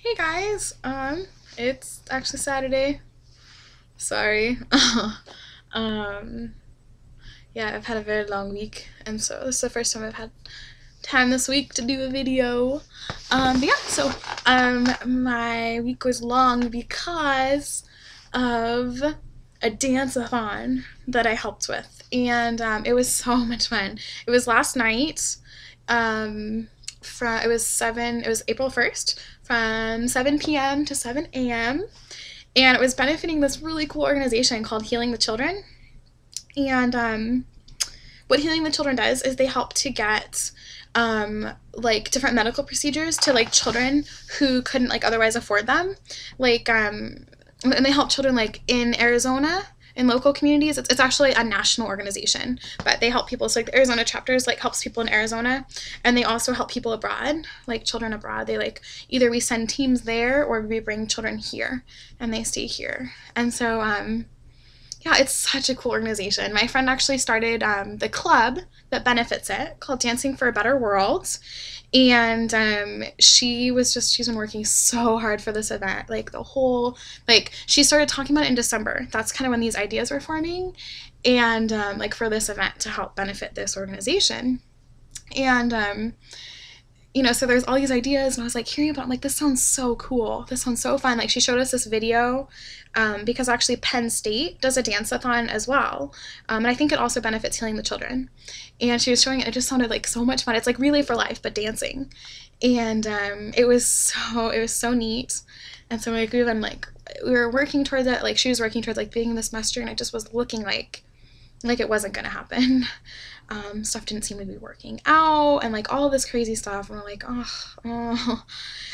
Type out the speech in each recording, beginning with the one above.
Hey guys, it's actually Saturday. Sorry. um, yeah, I've had a very long week, and so this is the first time I've had time this week to do a video. But yeah, so my week was long because of a dance-a-thon that I helped with, and it was so much fun. It was last night. Um, it was April 1st from 7 p.m. to 7 a.m. and it was benefiting this really cool organization called Healing the Children. And what Healing the Children does is they help to get like different medical procedures to like children who couldn't like otherwise afford them. And they help children like in Arizona in local communities. It's actually a national organization, but they help people. So like the Arizona chapters like helps people in Arizona, and they also help people abroad, like children abroad. They like either we send teams there or we bring children here and they stay here. And so yeah, it's such a cool organization. My friend actually started the club that benefits it called Dancing for a Better World. And she's been working so hard for this event. She started talking about it in December. That's kind of when these ideas were forming. And like for this event to help benefit this organization. And so there's all these ideas, and I was like hearing about it, I'm like, this sounds so cool. This sounds so fun. Like she showed us this video because actually Penn State does a dance-a-thon as well. And I think it also benefits Healing the Children. And she was showing it. It just sounded like so much fun. It's like Relay for Life, but dancing. And it was so neat. And so like we were working towards it. Like she was working towards like being in the semester, and it just was looking like it wasn't gonna happen. Stuff didn't seem to be working out, and like all this crazy stuff, and we're like, oh.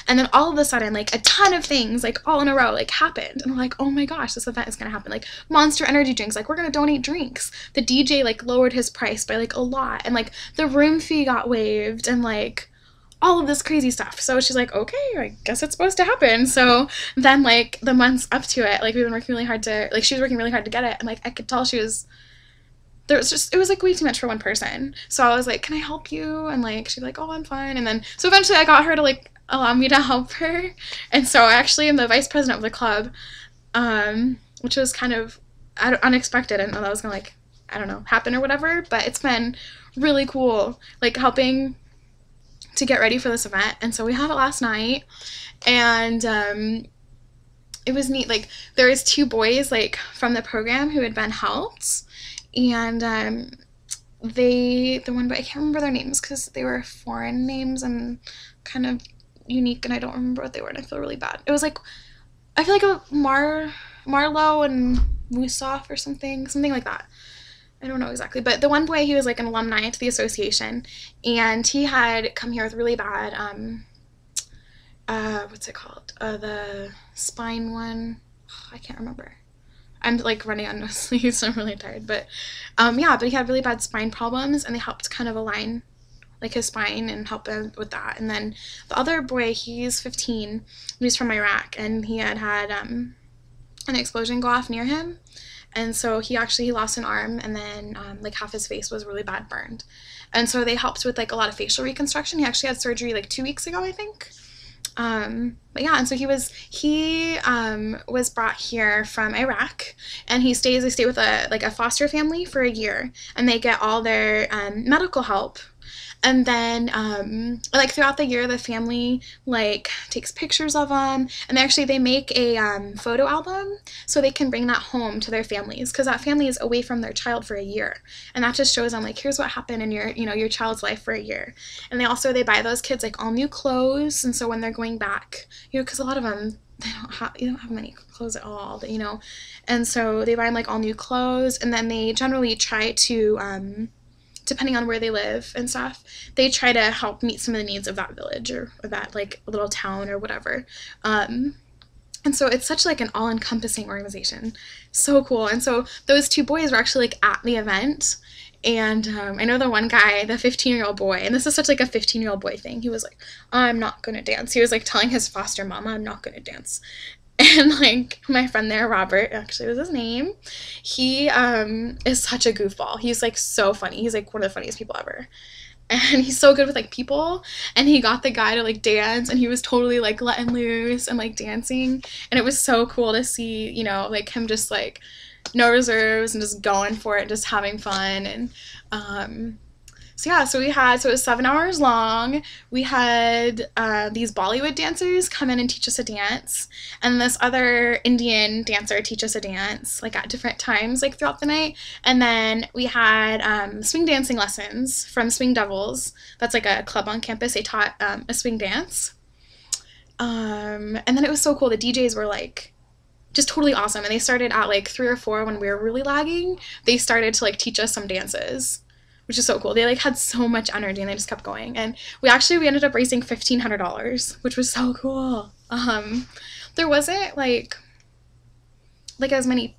And then all of a sudden, like a ton of things, like all in a row, like happened, and we're like, oh my gosh, this event is gonna happen. Like Monster Energy drinks, like we're gonna donate drinks. The DJ like lowered his price by like a lot, and like the room fee got waived, and like all of this crazy stuff. So she's like, okay, I guess it's supposed to happen. So then like the months up to it, like we've been working really hard to, like she was working really hard to get it, and like I could tell it was like way too much for one person. So I was like, can I help you? And like she'd be like, oh, I'm fine. And then so eventually I got her to like allow me to help her. And so I actually am the vice president of the club, which was kind of unexpected. I didn't know that was gonna like, I don't know, happen or whatever, but it's been really cool, like helping to get ready for this event. And so we had it last night, and it was neat. Like there was two boys like from the program who had been helped, and the one, but I can't remember their names because they were foreign names and kind of unique, and I don't remember what they were, and I feel really bad. It was like, I feel like a Marlo and Musaf or something like that. I don't know exactly, but the one boy, he was like an alumni to the association, and he had come here with really bad what's it called, the spine one, I can't remember. I'm like running on no sleep, so I'm really tired. But yeah, but he had really bad spine problems, and they helped kind of align like his spine and help him with that. And then the other boy, he's 15, he's from Iraq, and he had an explosion go off near him, and so he lost an arm, and then like half his face was really bad burned. And so they helped with like a lot of facial reconstruction. He actually had surgery like 2 weeks ago, I think. But yeah, and so he was brought here from Iraq, and they stay with a foster family for a year, and they get all their medical help. And then like throughout the year, the family like takes pictures of them, and they make a photo album so they can bring that home to their families, because that family is away from their child for a year, and that just shows them like, here's what happened in your child's life for a year. And they buy those kids like all new clothes, and so when they're going back, because a lot of them, they don't have many clothes at all, and so they buy them like all new clothes, and then they generally try to depending on where they live and stuff, they try to help meet some of the needs of that village or that like little town or whatever. And so it's such like an all-encompassing organization. So cool. And so those two boys were actually like at the event. And I know the one guy, the 15-year-old boy, and this is such like a 15-year-old boy thing, he was like, I'm not gonna dance. He was like telling his foster mom, I'm not gonna dance. And like my friend there, Robert, actually was his name, he is such a goofball. He's like so funny. He's like one of the funniest people ever. and he's so good with like people, and he got the guy to like dance, and he was totally like letting loose and like dancing, and it was so cool to see, you know, like him just like no reserves and just going for it, just having fun. And so yeah, so it was 7 hours long. We had these Bollywood dancers come in and teach us a dance, and this other Indian dancer teach us a dance, like at different times, like throughout the night. And then we had swing dancing lessons from Swing Devils. That's like a club on campus. They taught a swing dance. And then it was so cool. The DJs were like just totally awesome, and they started at like 3 or 4 when we were really lagging. They started to like teach us some dances, which is so cool. They like had so much energy, and they just kept going. And we ended up raising $1,500, which was so cool. There wasn't like as many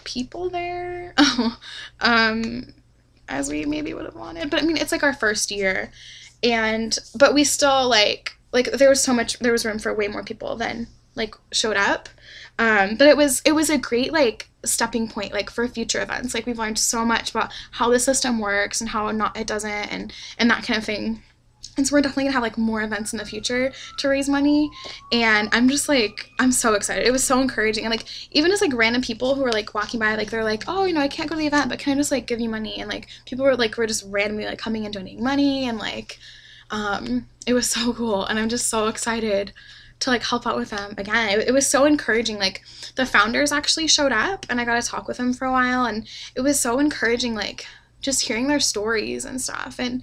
people there as we maybe would have wanted. But I mean, it's like our first year, but we still like there was room for way more people than like showed up. But it was a great like stepping point like for future events. Like we've learned so much about how the system works and how it doesn't, and that kind of thing. And so we're definitely gonna have like more events in the future to raise money, and I'm so excited. It was so encouraging, and like even as like random people who were like walking by, like they're like, oh, you know, I can't go to the event, but can I just like give you money? And like people were just randomly like coming and donating money, and like it was so cool, and I'm just so excited to like help out with them again. It was so encouraging. Like the founders actually showed up, and I got to talk with them for a while, and it was so encouraging, like just hearing their stories and stuff. And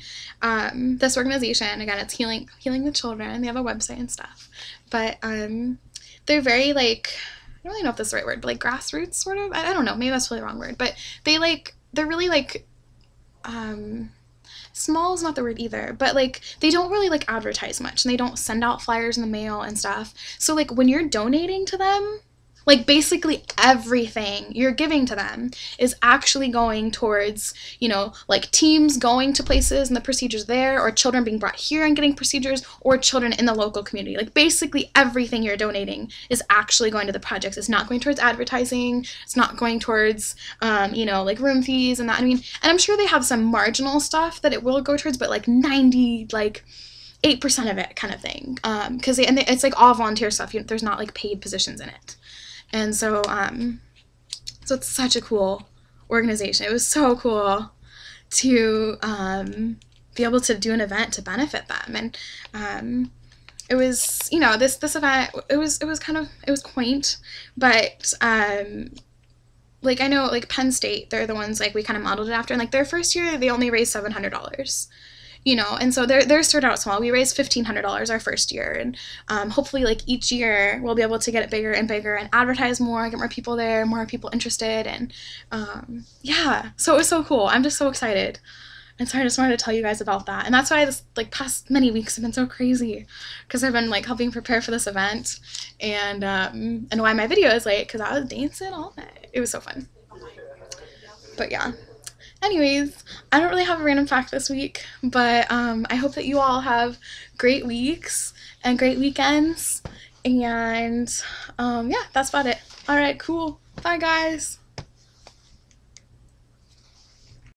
this organization, again, it's healing the children. They have a website and stuff, but they're very like, I don't really know if this is the right word, but like grassroots sort of. I don't know, maybe that's really the wrong word, but they're really like small is not the word either, but like they don't really like advertise much, and they don't send out flyers in the mail and stuff. So like when you're donating to them, like basically everything you're giving to them is actually going towards, you know, like teams going to places and the procedures there, or children being brought here and getting procedures, or children in the local community. Like basically everything you're donating is actually going to the projects. It's not going towards advertising. It's not going towards, you know, like room fees and that. I mean, and I'm sure they have some marginal stuff that it will go towards, but like 8% of it kind of thing. Because it's like all volunteer stuff. There's not like paid positions in it. And so, so it's such a cool organization. It was so cool to be able to do an event to benefit them. And it was, you know, this event, it was quaint, but like I know like Penn State, they're the ones like we kind of modeled it after, and like their first year they only raised $700. You know, and so they're started out small. We raised $1,500 our first year, and hopefully like each year we'll be able to get it bigger and bigger and advertise more, get more people there, more people interested. And yeah, so it was so cool. I'm just so excited, and so I just wanted to tell you guys about that. And that's why this like past many weeks have been so crazy, because I've been like helping prepare for this event, and why my video is late, because I was dancing all night. It was so fun. But yeah. Anyways, I don't really have a random fact this week, but I hope that you all have great weeks and great weekends, and yeah, that's about it. All right, cool. Bye, guys.